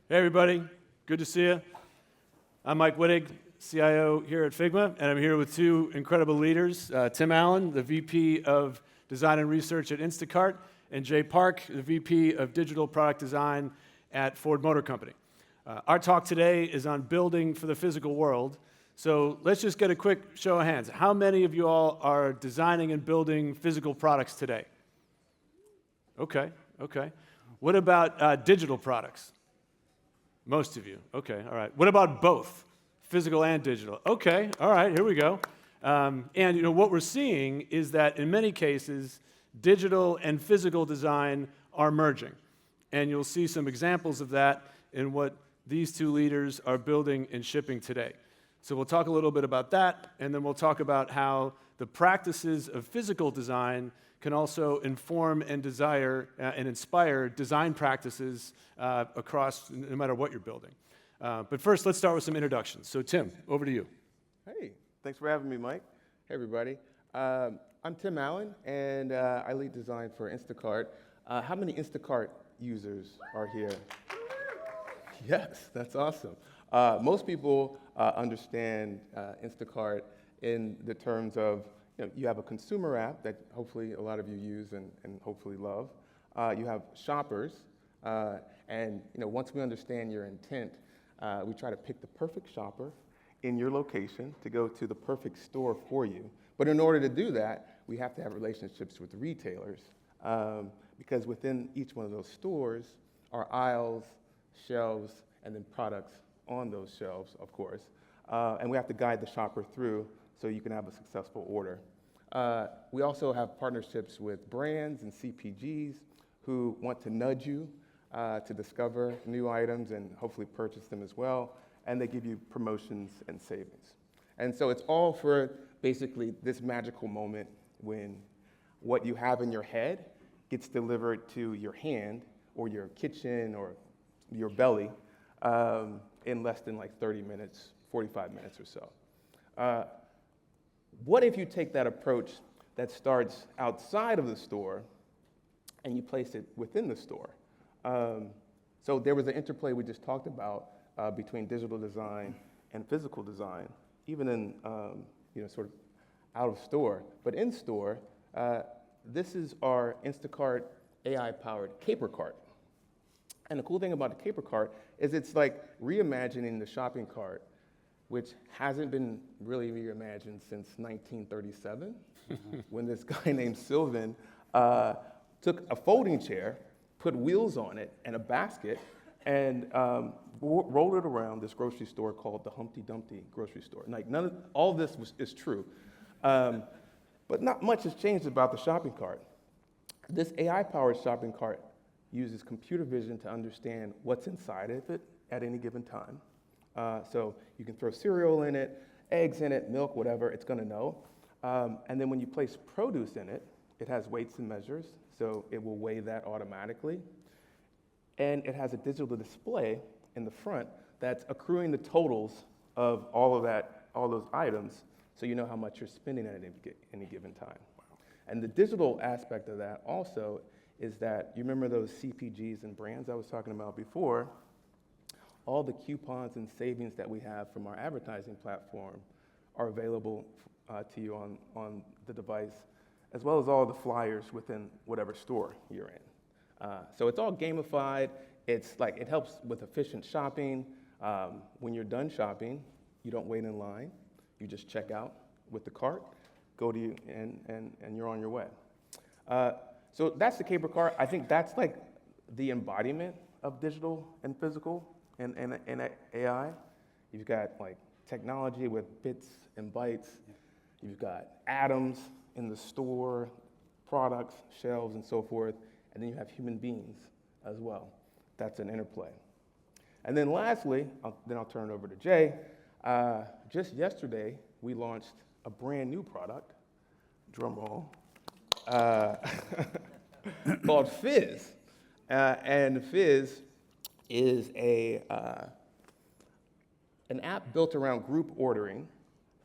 Hey everybody, good to see you. I'm Mike Wittig, CIO here at Figma, and I'm here with two incredible leaders, Tim Allen, the VP of Design and Research at Instacart, and Jae Park, the VP of Digital Product Design at Ford Motor Company. Our talk today is on building for the physical world, so let's just get a quick show of hands. How many of you all are designing and building physical products today? Okay. What about digital products? Most of you. Okay, all right. What about both, physical and digital? Okay, all right, here we go. And what we're seeing is that in many cases, digital and physical design are merging. And you'll see some examples of that in what these two leaders are building and shipping today. So we'll talk a little bit about that, and then we'll talk about how the practices of physical design can also inform and desire and inspire design practices across no matter what you're building. But first, let's start with some introductions. So Tim, over to you. Hey, thanks for having me, Mike. Hey, everybody. I'm Tim Allen, and I lead design for Instacart. How many Instacart users are here? Yes, that's awesome. Most people understand Instacart in the terms of you have a consumer app that hopefully a lot of you use and hopefully love. You have shoppers, and once we understand your intent, we try to pick the perfect shopper in your location to go to the perfect store for you. But in order to do that, we have to have relationships with retailers because within each one of those stores are aisles, shelves, and then products on those shelves, of course. And we have to guide the shopper through so you can have a successful order. We also have partnerships with brands and CPGs who want to nudge you to discover new items and hopefully purchase them as well, and they give you promotions and savings. And so it's all for basically this magical moment when what you have in your head gets delivered to your hand or your kitchen or your belly in less than like 30 minutes, 45 minutes or so. What if you take that approach that starts outside of the store and you place it within the store? So there was an interplay we just talked about between digital design and physical design, even in sort of out of store. But in store, this is our Instacart AI-powered Caper Cart. And the cool thing about the Caper Cart is it's like reimagining the shopping cart, which hasn't been really reimagined since 1937, when this guy named Sylvan took a folding chair, put wheels on it and a basket, and rolled it around this grocery store called the Humpty Dumpty grocery store. Like all of this is true, but not much has changed about the shopping cart. This AI-powered shopping cart uses computer vision to understand what's inside of it at any given time. So you can throw cereal in it, eggs in it, milk, whatever, it's gonna know. And then when you place produce in it, it has weights and measures, so it will weigh that automatically. And it has a digital display in the front that's accruing the totals of all those items, so you know how much you're spending at any given time. Wow. And the digital aspect of that also is that, you remember those CPGs and brands I was talking about before? All the coupons and savings that we have from our advertising platform are available to you on the device, as well as all the flyers within whatever store you're in. So it's all gamified. It's like, it helps with efficient shopping. When you're done shopping, you don't wait in line. You just check out with the cart, go to you, and you're on your way. So that's the Caper Cart. I think that's like the embodiment of digital and physical and AI. You've got like technology with bits and bytes. You've got atoms in the store, products, shelves, and so forth. And then you have human beings as well. That's an interplay. And then lastly, I'll turn it over to Jay. Just yesterday, we launched a brand new product, drum roll, called Fizz. And Fizz is an app built around group ordering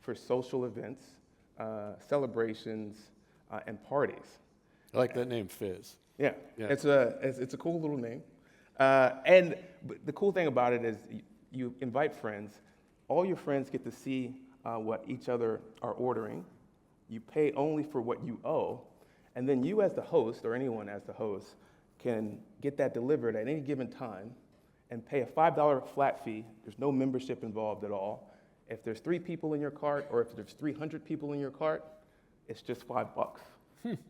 for social events, celebrations, and parties. I like that name, Fizz. Yeah. It's a cool little name. The cool thing about it is you invite friends. All your friends get to see what each other are ordering. You pay only for what you owe. And then you as the host, or anyone as the host, can get that delivered at any given time and pay a $5 flat fee. There's no membership involved at all. If there's 3 people in your cart, or if there's 300 people in your cart, it's just $5,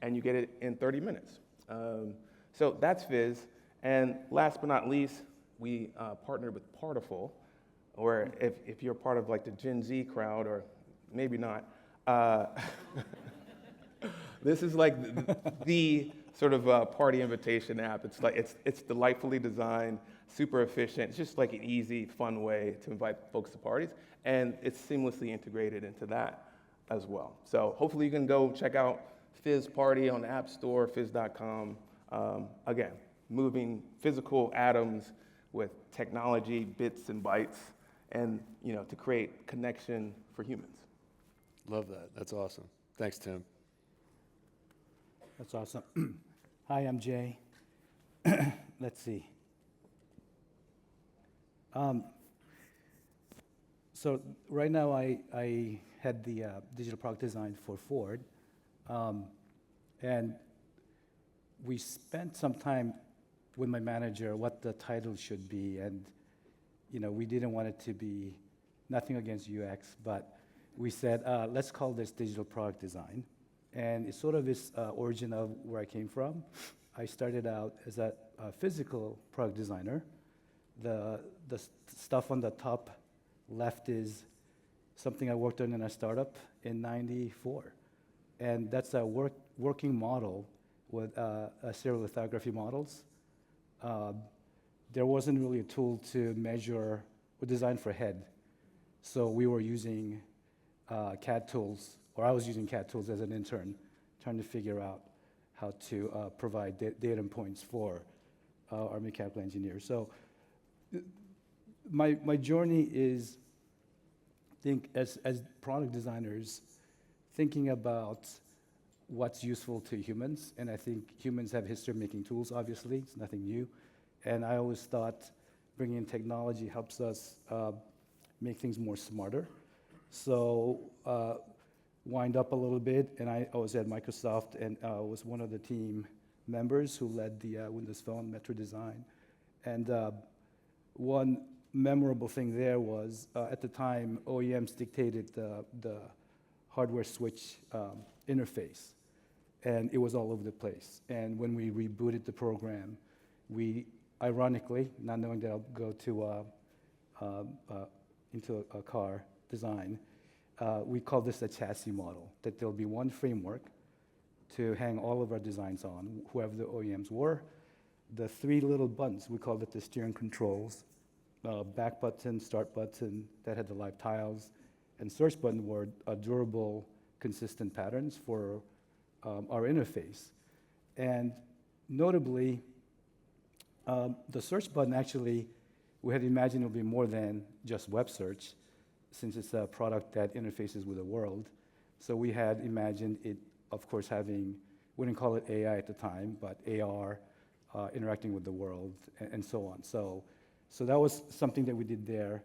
and you get it in 30 minutes. So that's Fizz. And last but not least, we partnered with Partiful, or if you're part of like the Gen Z crowd, or maybe not, this is like the sort of party invitation app. It's delightfully designed, super efficient. It's just like an easy, fun way to invite folks to parties, and it's seamlessly integrated into that as well. So hopefully you can go check out Fizz Party on the App Store, fizz.com. Again, moving physical atoms with technology, bits and bytes, and to create connection for humans. Love that. That's awesome. Thanks, Tim. That's awesome. Hi, I'm Jay. Let's see. So right now I had the digital product design for Ford. And we spent some time with my manager what the title should be. And, we didn't want it to be nothing against UX, but we said, let's call this digital product design. And it sort of is origin of where I came from. I started out as a physical product designer. The stuff on the top left is something I worked on in a startup in '94. And that's a working model with serial lithography models. There wasn't really a tool to measure or design for head. So we were using CAD tools, or I was using CAD tools as an intern, trying to figure out how to provide data points for our mechanical engineers. So my journey is, I think, as product designers, thinking about what's useful to humans. And I think humans have a history of making tools, obviously. It's nothing new. And I always thought bringing in technology helps us make things more smarter. So wind up a little bit, and I was at Microsoft and was one of the team members who led the Windows Phone Metro design. And one memorable thing there was, at the time, OEMs dictated the hardware switch interface, and it was all over the place. And when we rebooted the program, we, ironically, not knowing that I'll go to into a car design, we call this a chassis model, that there'll be one framework to hang all of our designs on, whoever the OEMs were. The 3 little buttons, we called it the steering controls, back button, start button, that had the live tiles, and search button were durable, consistent patterns for our interface. And notably, the search button actually, we had imagined it would be more than just web search, since it's a product that interfaces with the world. So we had imagined it, of course, having, we didn't call it AI at the time, but AR, interacting with the world, and so on. So that was something that we did there.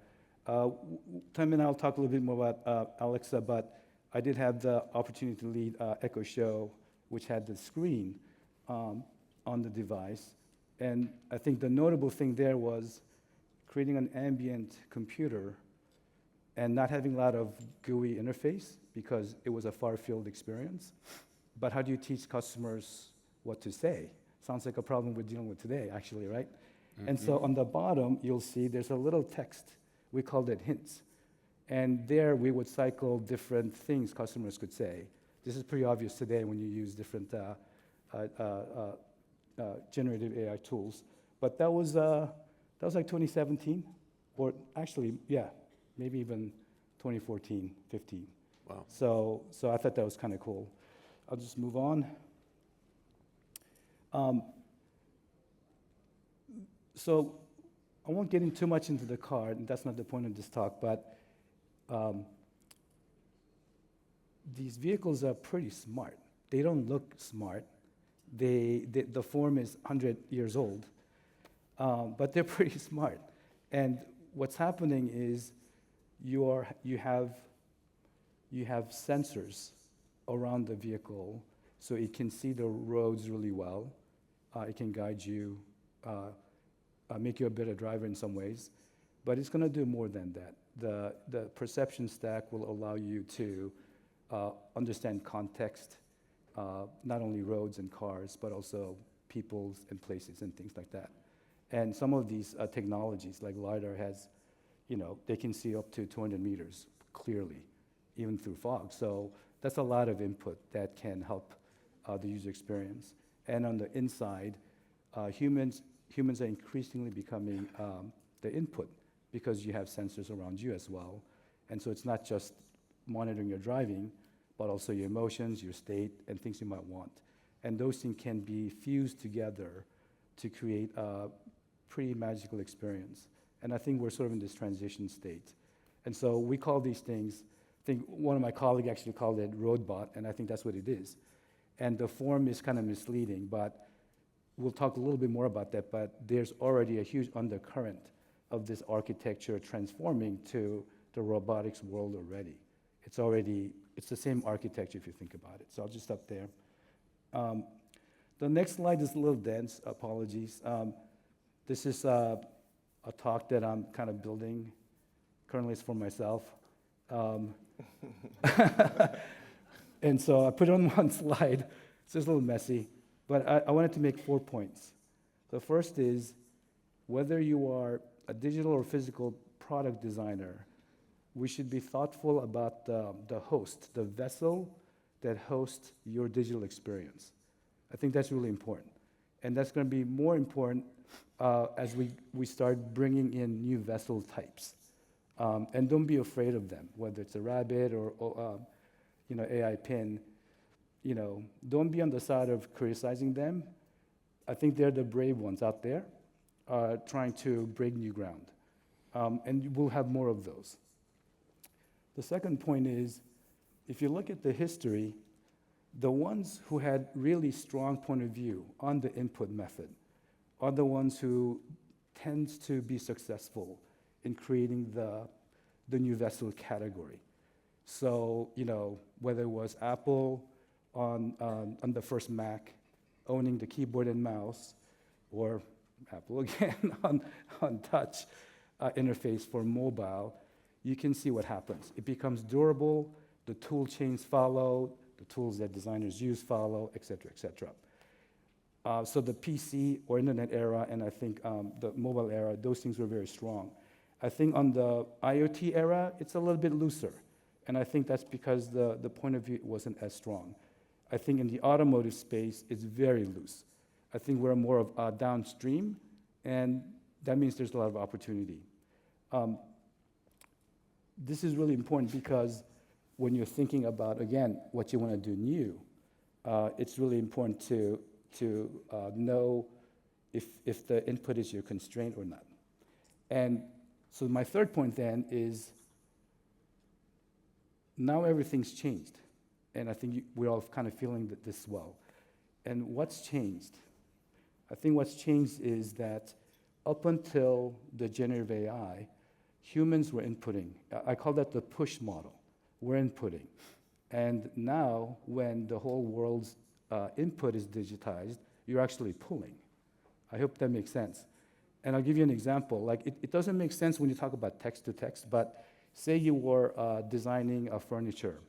Tim and I will talk a little bit more about Alexa, but I did have the opportunity to lead Echo Show, which had the screen on the device. And I think the notable thing there was creating an ambient computer and not having a lot of GUI interface, because it was a far-field experience. But how do you teach customers what to say? Sounds like a problem we're dealing with today, actually, right? Mm-hmm. And so on the bottom, you'll see there's a little text. We called it hints. And there we would cycle different things customers could say. This is pretty obvious today when you use different generative AI tools. But that was like 2017, or actually, yeah, maybe even 2014, 15. Wow. So I thought that was kind of cool. I'll just move on. So I won't get in too much into the car, and that's not the point of this talk, but these vehicles are pretty smart. They don't look smart. The form is 100 years old. but they're pretty smart. And what's happening is you have sensors around the vehicle, so it can see the roads really well. It can guide you, make you a better driver in some ways, but it's going to do more than that. The perception stack will allow you to understand context, not only roads and cars, but also peoples and places and things like that. And some of these technologies, like LiDAR has, they can see up to 200 meters clearly, even through fog. So that's a lot of input that can help the user experience. And on the inside, humans are increasingly becoming the input because you have sensors around you as well. And so it's not just monitoring your driving, but also your emotions, your state, and things you might want. And those things can be fused together to create a pretty magical experience. And I think we're sort of in this transition state. And so we call these things, I think one of my colleagues actually called it roadbot, and I think that's what it is. And the form is kind of misleading, but we'll talk a little bit more about that, but there's already a huge undercurrent of this architecture transforming to the robotics world already. It's the same architecture if you think about it. So I'll just stop there. The next slide is a little dense, apologies. This is a talk that I'm kind of building. Currently it's for myself. And so I put it on one slide. It's just a little messy, but I wanted to make 4 points. The first is, whether you are a digital or physical product designer, we should be thoughtful about the host, the vessel that hosts your digital experience. I think that's really important. And that's going to be more important as we start bringing in new vessel types. And don't be afraid of them, whether it's a rabbit or AI pin. Don't be on the side of criticizing them. I think they're the brave ones out there trying to break new ground. And we'll have more of those. The second point is, if you look at the history, the ones who had really strong point of view on the input method are the ones who tend to be successful in creating the new vessel category. So, whether it was Apple on the first Mac, owning the keyboard and mouse, or Apple again on touch interface for mobile, you can see what happens. It becomes durable, the tool chains follow, the tools that designers use follow, et cetera, et cetera. So the PC or internet era, and I think the mobile era, those things were very strong. I think on the IoT era, it's a little bit looser. And I think that's because the point of view wasn't as strong. I think in the automotive space, it's very loose. I think we're more of downstream, and that means there's a lot of opportunity. This is really important because when you're thinking about, again, what you want to do new, it's really important to know if the input is your constraint or not. And so my third point then is, now everything's changed. And I think we're all kind of feeling this well. And what's changed? I think what's changed is that up until the generative AI, humans were inputting. I call that the push model. We're inputting. And now, when the whole world's input is digitized, you're actually pulling. I hope that makes sense. And I'll give you an example. Like, it doesn't make sense when you talk about text to text, but say you were designing a furniture.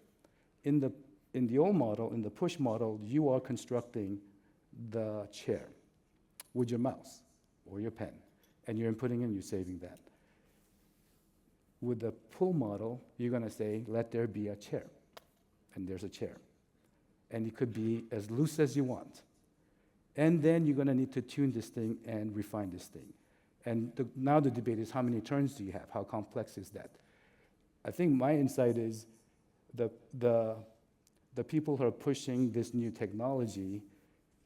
In the old model, in the push model, you are constructing the chair with your mouse or your pen, and you're inputting and you're saving that. With the pull model, you're going to say, let there be a chair, and there's a chair. And it could be as loose as you want. And then you're going to need to tune this thing and refine this thing. And now the debate is, how many turns do you have? How complex is that? I think my insight is the people who are pushing this new technology,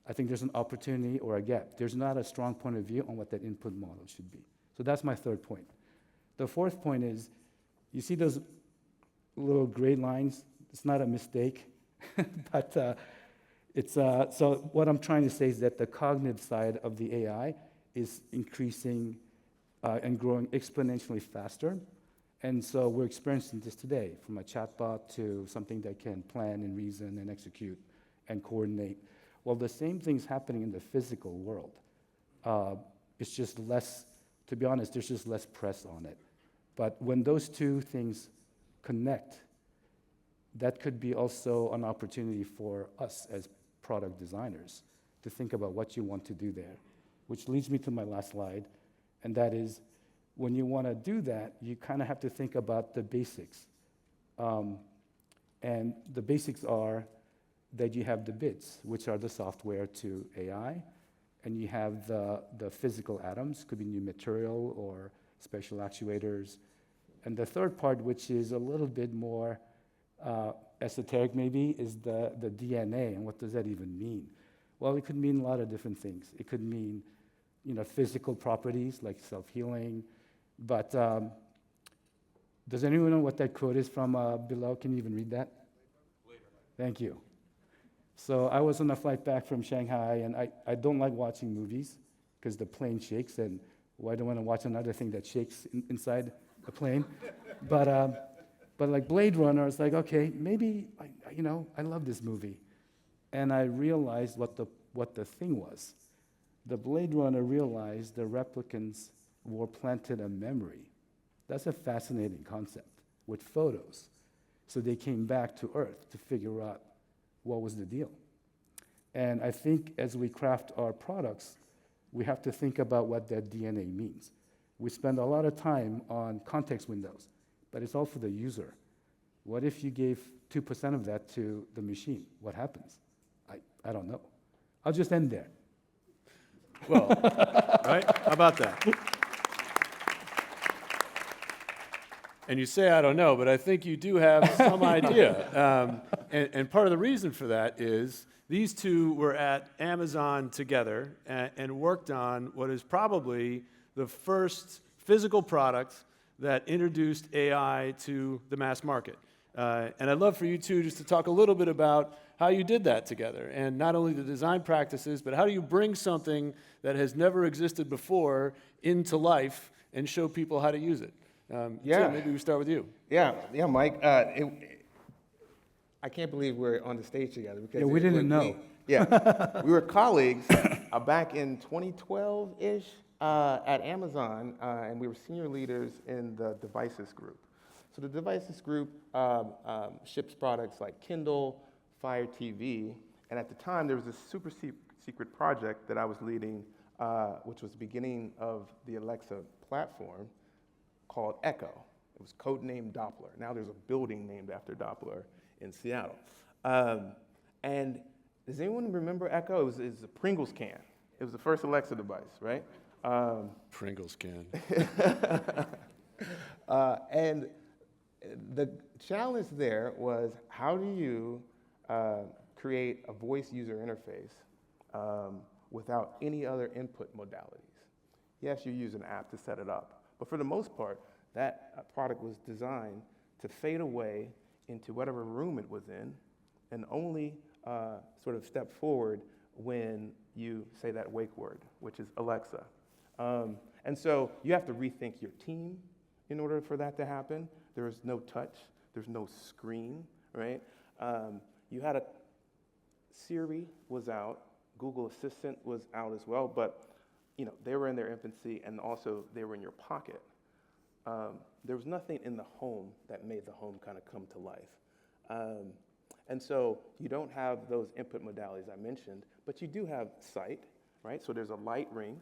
I think there's an opportunity or a gap. There's not a strong point of view on what that input model should be. So that's my third point. The fourth point is, you see those little gray lines? It's not a mistake, but so what I'm trying to say is that the cognitive side of the AI is increasing and growing exponentially faster. And so we're experiencing this today, from a chatbot to something that can plan and reason and execute and coordinate. Well, the same thing's happening in the physical world. It's just less, to be honest, there's just less press on it. But when those two things connect, that could be also an opportunity for us as product designers to think about what you want to do there, which leads me to my last slide, and that is, when you want to do that, you kind of have to think about the basics. And the basics are that you have the bits, which are the software to AI, and you have the physical atoms, could be new material or special actuators. And the third part, which is a little bit more esoteric maybe, is the DNA, and what does that even mean? Well, it could mean a lot of different things. It could mean, physical properties like self-healing, but does anyone know what that quote is from below? Can you even read that? Later. Thank you. So I was on a flight back from Shanghai, and I don't like watching movies because the plane shakes, and I don't want to watch another thing that shakes inside the plane. But like Blade Runner, it's like, okay, maybe, I love this movie. And I realized what the thing was. The Blade Runner realized the replicants were planted a memory. That's a fascinating concept with photos. So they came back to Earth to figure out what was the deal. And I think as we craft our products, we have to think about what that DNA means. We spend a lot of time on context windows, but it's all for the user. What if you gave 2% of that to the machine? What happens? I don't know. I'll just end there. Well, right? How about that? And you say, I don't know, but I think you do have some idea. And part of the reason for that is these two were at Amazon together and worked on what is probably the first physical product that introduced AI to the mass market. And I'd love for you two just to talk a little bit about how you did that together, and not only the design practices, but how do you bring something that has never existed before into life and show people how to use it? Tim, maybe we start with you. Yeah, Mike. I can't believe we're on the stage together. Because we didn't know. We were colleagues back in 2012-ish at Amazon, and we were senior leaders in the devices group. So the devices group ships products like Kindle, Fire TV, and at the time there was a super secret project that I was leading, which was the beginning of the Alexa platform called Echo. It was codenamed Doppler. Now there's a building named after Doppler in Seattle. And does anyone remember Echo? It was a Pringles can. It was the first Alexa device, right? Pringles can. And the challenge there was, how do you create a voice user interface without any other input modalities? Yes, you use an app to set it up, but for the most part, that product was designed to fade away into whatever room it was in, and only sort of step forward when you say that wake word, which is Alexa. And so you have to rethink your team in order for that to happen. There is no touch, there's no screen, right? You had Siri was out, Google Assistant was out as well, but they were in their infancy, and also they were in your pocket. There was nothing in the home that made the home kind of come to life. And so you don't have those input modalities I mentioned, but you do have sight, right? So there's a light ring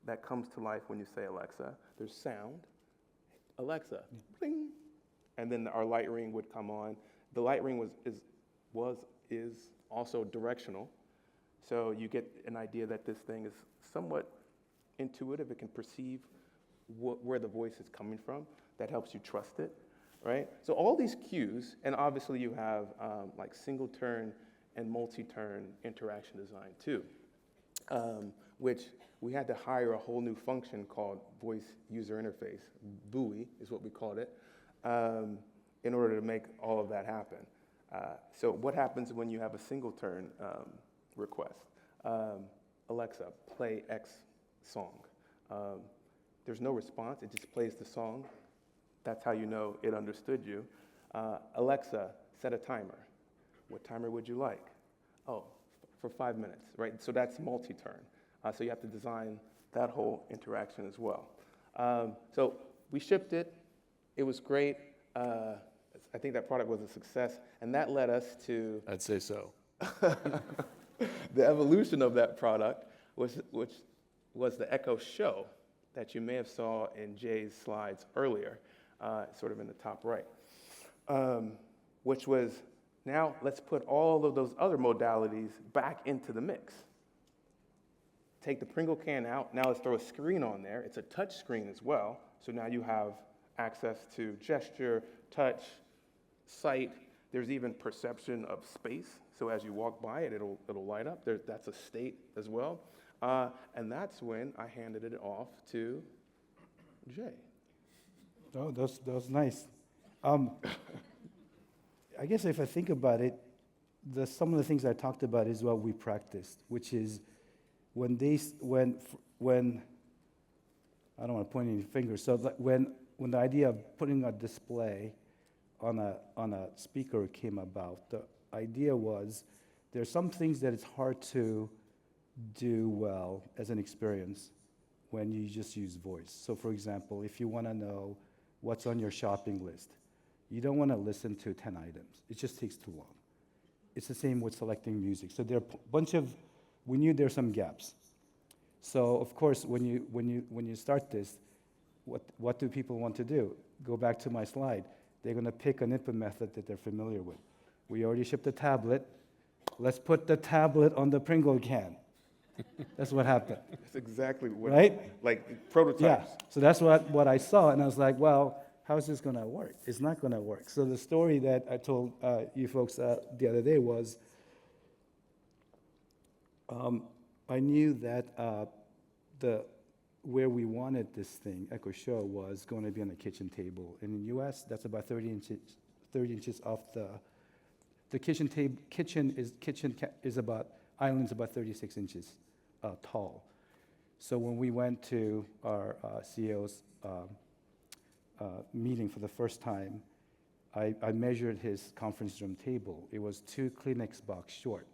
that comes to life when you say Alexa. There's sound, Alexa, bling, and then our light ring would come on. The light ring is also directional, so you get an idea that this thing is somewhat intuitive. It can perceive where the voice is coming from. That helps you trust it, right? So all these cues, and obviously you have like single turn and multi-turn interaction design too, which we had to hire a whole new function called voice user interface, VUI is what we called it, in order to make all of that happen. So what happens when you have a single turn request? Alexa, play X song. There's no response. It just plays the song. That's how you know it understood you. Alexa, set a timer. What timer would you like? Oh, for 5 minutes, right? So that's multi-turn. So you have to design that whole interaction as well. So we shipped it. It was great. I think that product was a success, and that led us to I'd say so. the evolution of that product, which was the Echo Show that you may have saw in Jay's slides earlier, sort of in the top right, which was, now let's put all of those other modalities back into the mix. Take the Pringle can out, now let's throw a screen on there. It's a touch screen as well, so now you have access to gesture, touch, sight. There's even perception of space, so as you walk by it, it'll light up. That's a state as well. And that's when I handed it off to Jay. Oh, that was nice. I guess if I think about it, some of the things I talked about is what we practiced, which is when I don't want to point any fingers. So when the idea of putting a display on a speaker came about, the idea was there's some things that it's hard to do well as an experience when you just use voice. So for example, if you want to know what's on your shopping list, you don't want to listen to 10 items. It just takes too long. It's the same with selecting music. So there are a bunch of, we knew there are some gaps. So of course, when you start this, what do people want to do? Go back to my slide. They're going to pick an input method that they're familiar with. We already shipped a tablet. Let's put the tablet on the Pringle can. That's what happened. That's exactly what, right? Like prototypes. Yeah. So that's what I saw, and I was like, well, how is this going to work? It's not going to work. So the story that I told you folks the other day was, I knew that where we wanted this thing, Echo Show, was going to be on a kitchen table. In the U.S., that's about 30 inches off the kitchen table. Island's about 36 inches tall. So when we went to our CEO's meeting for the first time, I measured his conference room table. It was 2 Kleenex box short.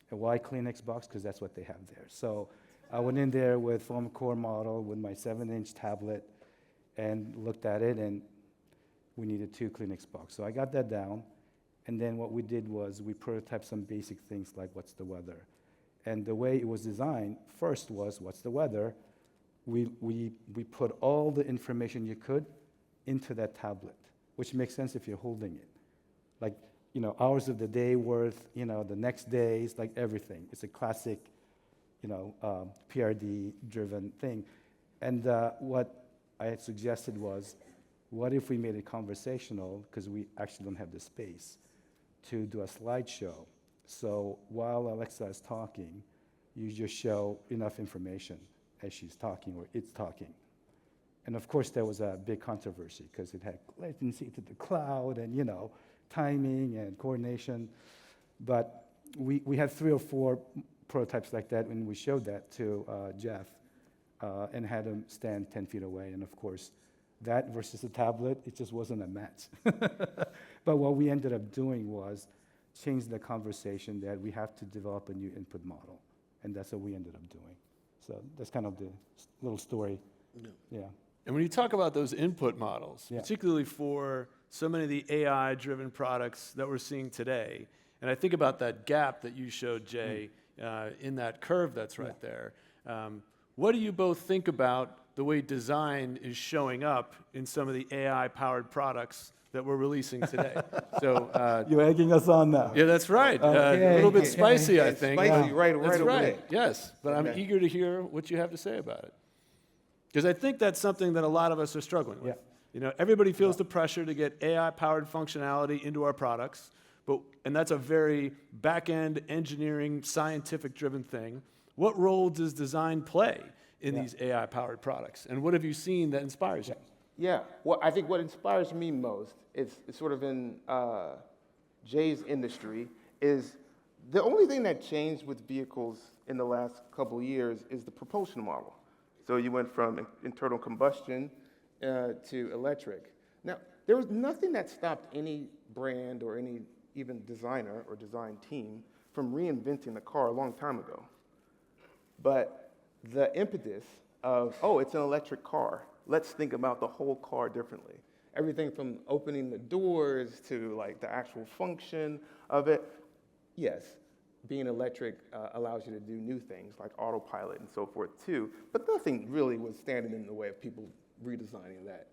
And why Kleenex box? Because that's what they have there. So I went in there with foam core model with my 7-inch tablet and looked at it, and we needed 2 Kleenex box. So I got that down, and then what we did was we prototyped some basic things like what's the weather. And the way it was designed first was what's the weather. We put all the information you could into that tablet, which makes sense if you're holding it. Like, hours of the day worth, the next days, like everything. It's a classic, PRD-driven thing. And what I had suggested was, what if we made it conversational, because we actually don't have the space, to do a slideshow. So while Alexa is talking, you just show enough information as she's talking or it's talking. And of course, there was a big controversy because it had latency to the cloud and, timing and coordination. But we had 3 or 4 prototypes like that, and we showed that to Jeff and had him stand 10 feet away. And of course, that versus a tablet, it just wasn't a match. But what we ended up doing was change the conversation that we have to develop a new input model. And that's what we ended up doing. So that's kind of the little story. Yeah. And when you talk about those input models, Yeah. particularly for so many of the AI-driven products that we're seeing today, and I think about that gap that you showed, Jay, in that curve that's right there. What do you both think about the way design is showing up in some of the AI-powered products that we're releasing today? So You're egging us on now. yeah, that's right. Okay. A little bit spicy, I think. Spicy, right That's away. right. Yes, but I'm eager to hear what you have to say about it, because I think that's something that a lot of us are struggling with. Everybody feels the pressure to get AI-powered functionality into our products, and that's a very back-end engineering, scientific-driven thing. What role does design play in these AI-powered products, and what have you seen that inspires you? Yeah, well, I think what inspires me most is sort of in Jay's industry is the only thing that changed with vehicles in the last couple of years is the propulsion model. So you went from internal combustion to electric. Now, there was nothing that stopped any brand or any even designer or design team from reinventing the car a long time ago. But the impetus of, oh, it's an electric car, let's think about the whole car differently. Everything from opening the doors to like the actual function of it. Yes, being electric allows you to do new things like autopilot and so forth too, but nothing really was standing in the way of people redesigning that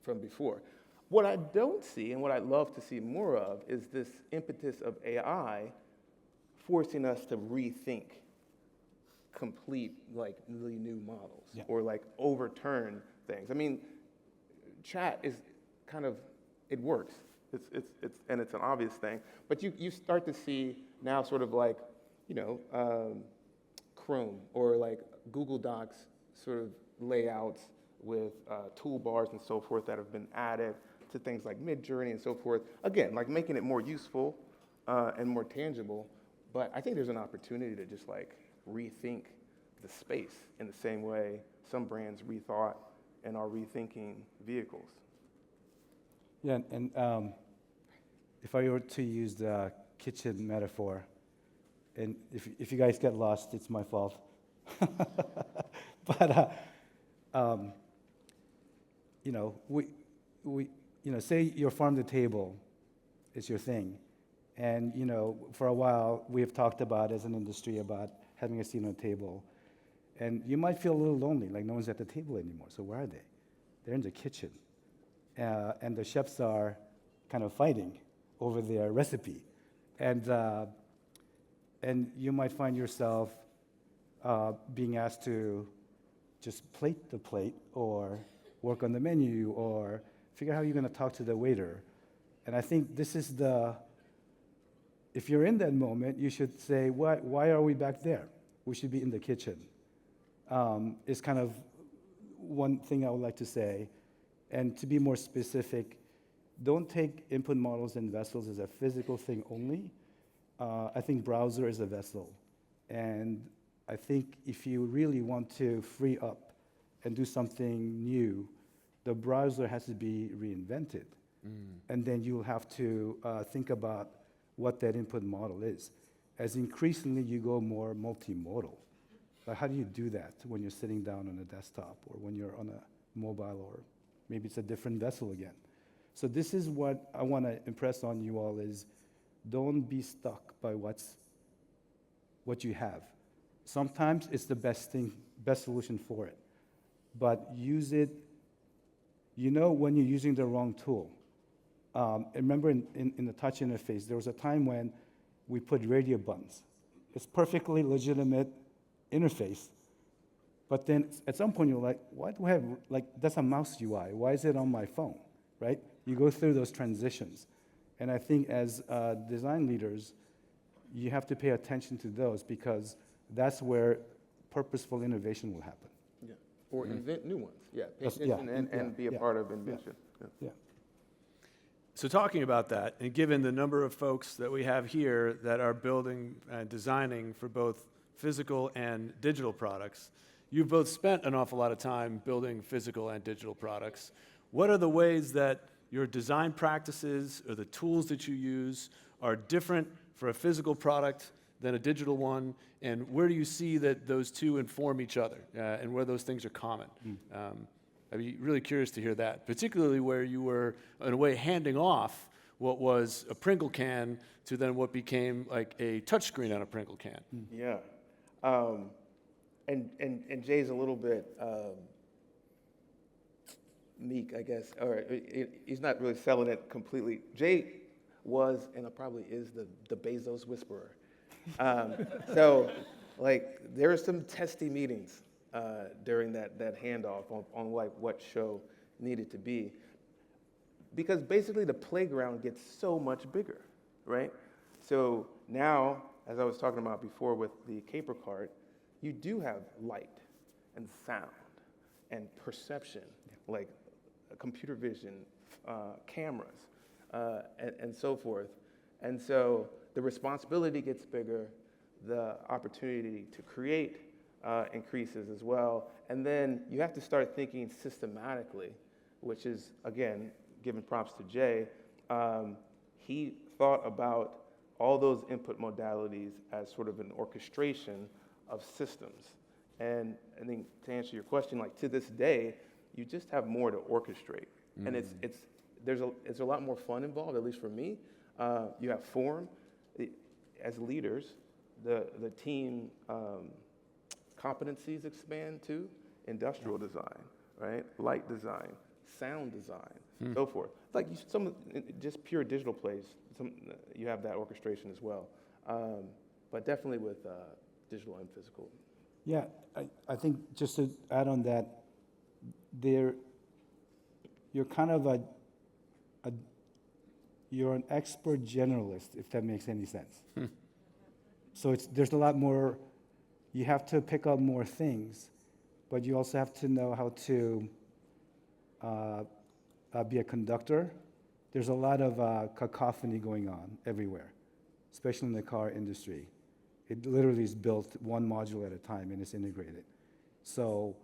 from before. What I don't see and what I'd love to see more of is this impetus of AI forcing us to rethink complete like really new models or like overturn things. I mean, chat is kind of, it works. It's an obvious thing, but you start to see now sort of like, Chrome or like Google Docs sort of layouts with toolbars and so forth that have been added to things like Midjourney and so forth. Again, like making it more useful and more tangible, but I think there's an opportunity to just like rethink the space in the same way some brands rethought and are rethinking vehicles. Yeah, and if I were to use the kitchen metaphor, and if you guys get lost, it's my fault. But say your farm to table is your thing, and for a while we have talked about as an industry about having a seat on the table, and you might feel a little lonely, like no one's at the table anymore. So where are they? They're in the kitchen, and the chefs are kind of fighting over their recipe, and you might find yourself being asked to just plate the plate or work on the menu or figure out how you're going to talk to the waiter. And I think this is if you're in that moment, you should say, why are we back there? We should be in the kitchen. Is kind of one thing I would like to say. And to be more specific, don't take input models and vessels as a physical thing only. I think browser is a vessel. And I think if you really want to free up and do something new, the browser has to be reinvented. And then you'll have to think about what that input model is. As increasingly you go more multimodal, like how do you do that when you're sitting down on a desktop or when you're on a mobile, or maybe it's a different vessel again. So this is what I want to impress on you all is don't be stuck by what you have. Sometimes it's the best solution for it, but use it, when you're using the wrong tool. I remember in the touch interface, there was a time when we put radio buttons. It's perfectly legitimate interface, but then at some point you're like, why do I have, that's a mouse UI, why is it on my phone, right? You go through those transitions. And I think as design leaders, you have to pay attention to those because that's where purposeful innovation will happen. Yeah. Or invent new ones. Yeah. Pay attention and be a part of invention. Yeah. So talking about that, and given the number of folks that we have here that are building and designing for both physical and digital products, you've both spent an awful lot of time building physical and digital products. What are the ways that your design practices or the tools that you use are different for a physical product than a digital one, and where do you see that those two inform each other and where those things are common? I'd be really curious to hear that, particularly where you were, in a way, handing off what was a Pringle can to then what became like a touchscreen on a Pringle can. Yeah. And Jay's a little bit meek, I guess, or he's not really selling it completely. Jay was and probably is the Bezos whisperer. So, like, there were some testy meetings during that handoff on what show needed to be, because basically the playground gets so much bigger, right? So now, as I was talking about before with the caper cart, you do have light and sound and perception, like computer vision, cameras, and so forth. And so the responsibility gets bigger, the opportunity to create increases as well. And then you have to start thinking systematically, which is, again, giving props to Jay. He thought about all those input modalities as sort of an orchestration of systems. And I think to answer your question, like to this day, you just have more to orchestrate. And it's a lot more fun involved, at least for me. You have form. As leaders, the team competencies expand too. Industrial design, right? Light design, sound design, so forth. Like just pure digital plays, you have that orchestration as well. But definitely with digital and physical. Yeah, I think just to add on that, you're kind of you're an expert generalist, if that makes any sense. So there's a lot more, you have to pick up more things, but you also have to know how to be a conductor. There's a lot of cacophony going on everywhere, especially in the car industry. It literally is built one module at a time and it's integrated. So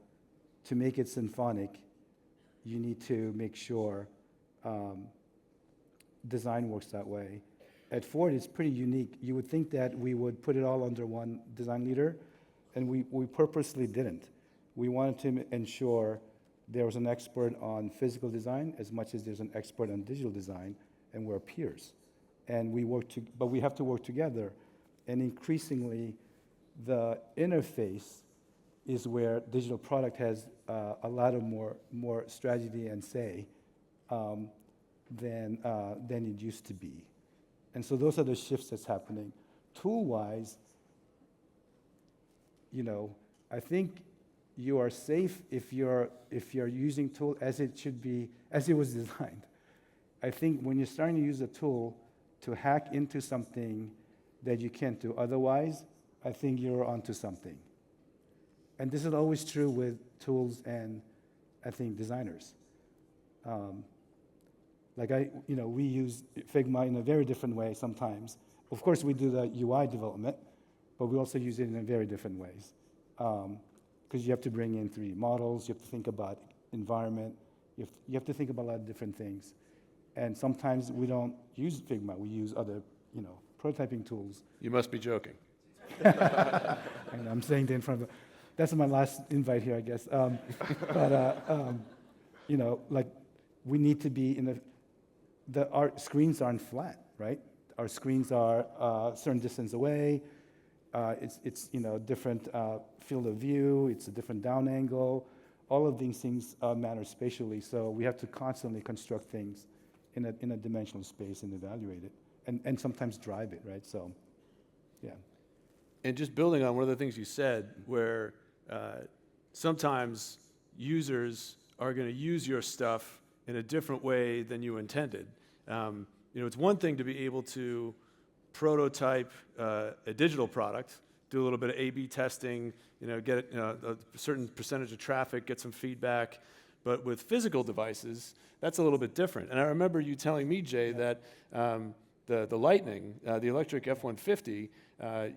to make it symphonic, you need to make sure design works that way. At Ford, it's pretty unique. You would think that we would put it all under one design leader, and we purposely didn't. We wanted to ensure there was an expert on physical design as much as there's an expert on digital design, and we're peers. And but we have to work together. And increasingly, the interface is where digital product has a lot of more strategy and say than it used to be. And so those are the shifts that's happening. Tool-wise, I think you are safe if you're using tool as it should be, as it was designed. I think when you're starting to use a tool to hack into something that you can't do otherwise, I think you're onto something. And this is always true with tools and, I think, designers. We use Figma in a very different way sometimes. Of course, we do the UI development, but we also use it in very different ways. Because you have to bring in 3D models, you have to think about environment, you have to think about a lot of different things. And sometimes we don't use Figma, we use other, prototyping tools. You must be joking. And I'm saying that in front of, that's my last invite here, I guess. We need to be our screens aren't flat, right? Our screens are a certain distance away. It's different field of view. It's a different down angle. All of these things matter spatially, so we have to constantly construct things in a dimensional space and evaluate it, and sometimes drive it, right? So, yeah. And just building on one of the things you said, where sometimes users are going to use your stuff in a different way than you intended. It's one thing to be able to prototype a digital product, do a little bit of A/B testing, get a certain percentage of traffic, get some feedback. But with physical devices, that's a little bit different. And I remember you telling me, Jay, that the Lightning, the electric F-150,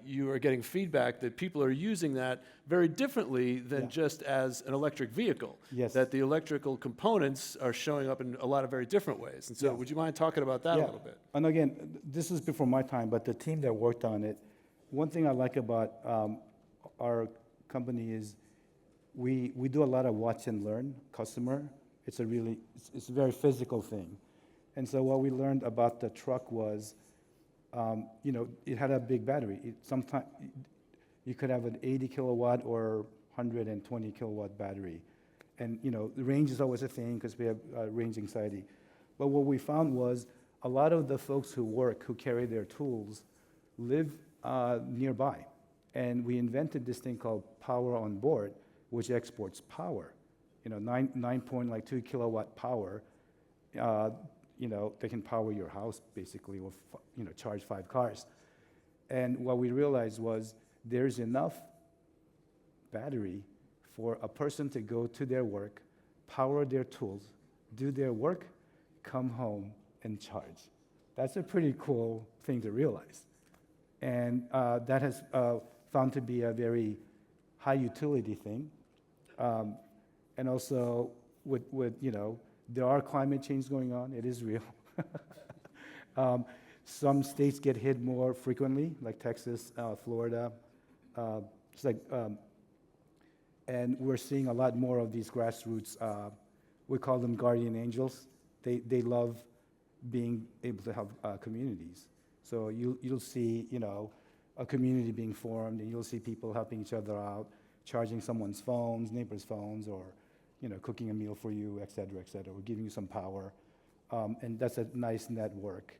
you are getting feedback that people are using that very differently than just as an electric vehicle. Yes. That the electrical components are showing up in a lot of very different ways. And so would you mind talking about that a little bit? And again, this is before my time, but the team that worked on it, one thing I like about our company is we do a lot of watch and learn customer. It's a very physical thing. And so what we learned about the truck was, it had a big battery. Sometimes you could have an 80 kilowatt or 120 kilowatt battery. And, the range is always a thing because we have range anxiety. But what we found was a lot of the folks who carry their tools, live nearby. And we invented this thing called power on board, which exports power. 9.2 kilowatt power. They can power your house basically, or charge 5 cars. And what we realized was there's enough battery for a person to go to their work, power their tools, do their work, come home and charge. That's a pretty cool thing to realize. And that has found to be a very high utility thing. And also with, you know, there are climate change going on. It is real. Some states get hit more frequently, like Texas, Florida. It's like, and we're seeing a lot more of these grassroots, we call them guardian angels. They love being able to help communities. So you'll see, you know, a community being formed, and you'll see people helping each other out, charging someone's phones, neighbors' phones, or, you know, cooking a meal for you, et cetera, or giving you some power. And that's a nice network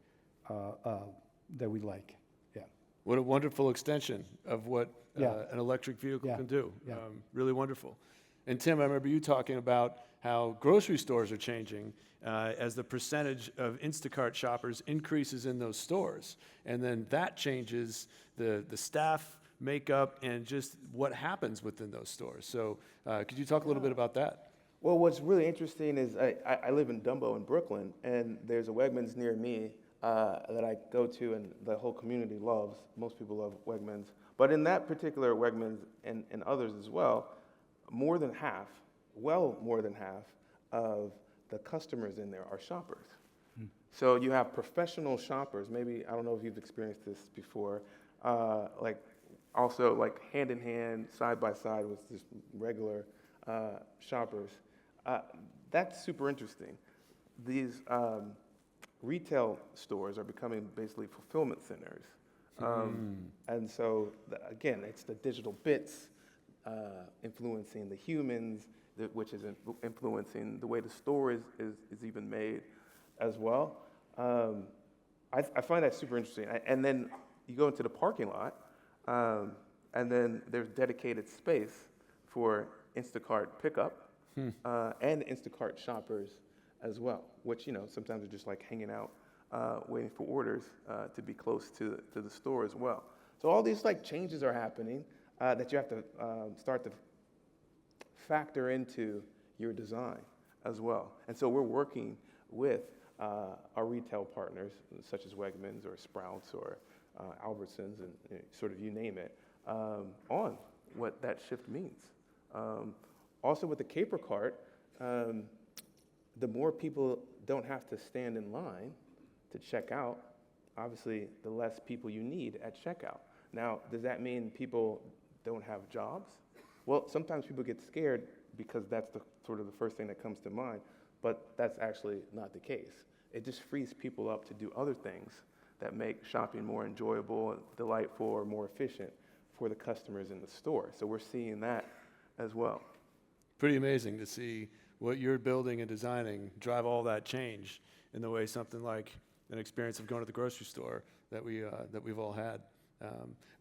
that we like. Yeah. What a wonderful extension of what an electric vehicle can do. Yeah. Really wonderful. And Tim, I remember you talking about how grocery stores are changing as the percentage of Instacart shoppers increases in those stores. And then that changes the staff makeup and just what happens within those stores. So could you talk a little bit about that? Well, what's really interesting is I live in Dumbo in Brooklyn, and there's a Wegmans near me that I go to, and the whole community loves. Most people love Wegmans. But in that particular Wegmans and others as well, more than half of the customers in there are shoppers. So you have professional shoppers. Maybe, I don't know if you've experienced this before, like also like hand in hand, side by side with just regular shoppers. That's super interesting. These retail stores are becoming basically fulfillment centers. And so, again, it's the digital bits influencing the humans, which is influencing the way the store is even made as well. I find that super interesting. And then you go into the parking lot, and then there's dedicated space for Instacart pickup and Instacart shoppers as well, which, you know, sometimes are just like hanging out, waiting for orders to be close to the store as well. So all these like changes are happening that you have to start to factor into your design as well. And so we're working with our retail partners, such as Wegmans or Sprouts or Albertsons, and sort of you name it, on what that shift means. Also with the Caper Cart, the more people don't have to stand in line to check out, obviously the less people you need at checkout. Now, does that mean people don't have jobs? Well, sometimes people get scared because that's the sort of the first thing that comes to mind, but that's actually not the case. It just frees people up to do other things that make shopping more enjoyable, delightful, or more efficient for the customers in the store. So we're seeing that as well. Pretty amazing to see what you're building and designing drive all that change in the way something like an experience of going to the grocery store that we've all had.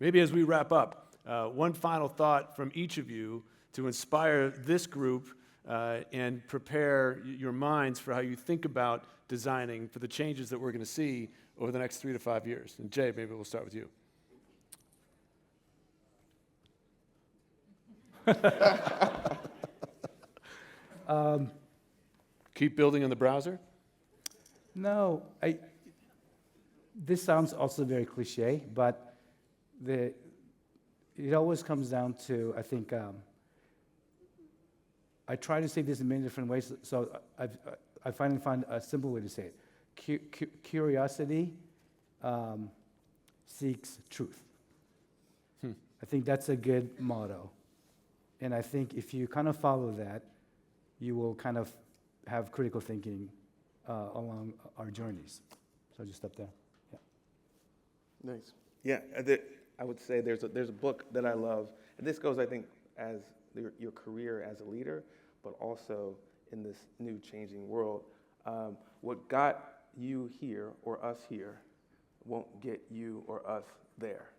Maybe as we wrap up, one final thought from each of you to inspire this group and prepare your minds for how you think about designing for the changes that we're going to see over the next 3 to 5 years. And Jae, maybe we'll start with you. Keep building in the browser? No, this sounds also very cliche, but it always comes down to, I think, I try to say this in many different ways, so I finally find a simple way to say it. Curiosity seeks truth. I think that's a good motto. And I think if you kind of follow that, you will kind of have critical thinking along our journeys. So I'll just stop there. Yeah. Nice. Yeah, I would say there's a book that I love, and this goes, I think, as your career as a leader, but also in this new changing world. What got you here or us here won't get you or us there.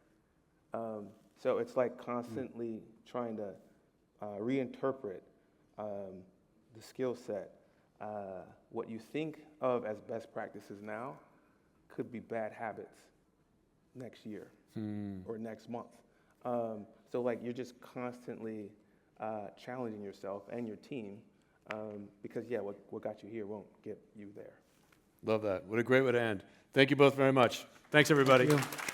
So it's like constantly trying to reinterpret the skill set. What you think of as best practices now could be bad habits next year or next month. So like you're just constantly challenging yourself and your team because, yeah, what got you here won't get you there. Love that. What a great way to end. Thank you both very much. Thanks, everybody. Thank you.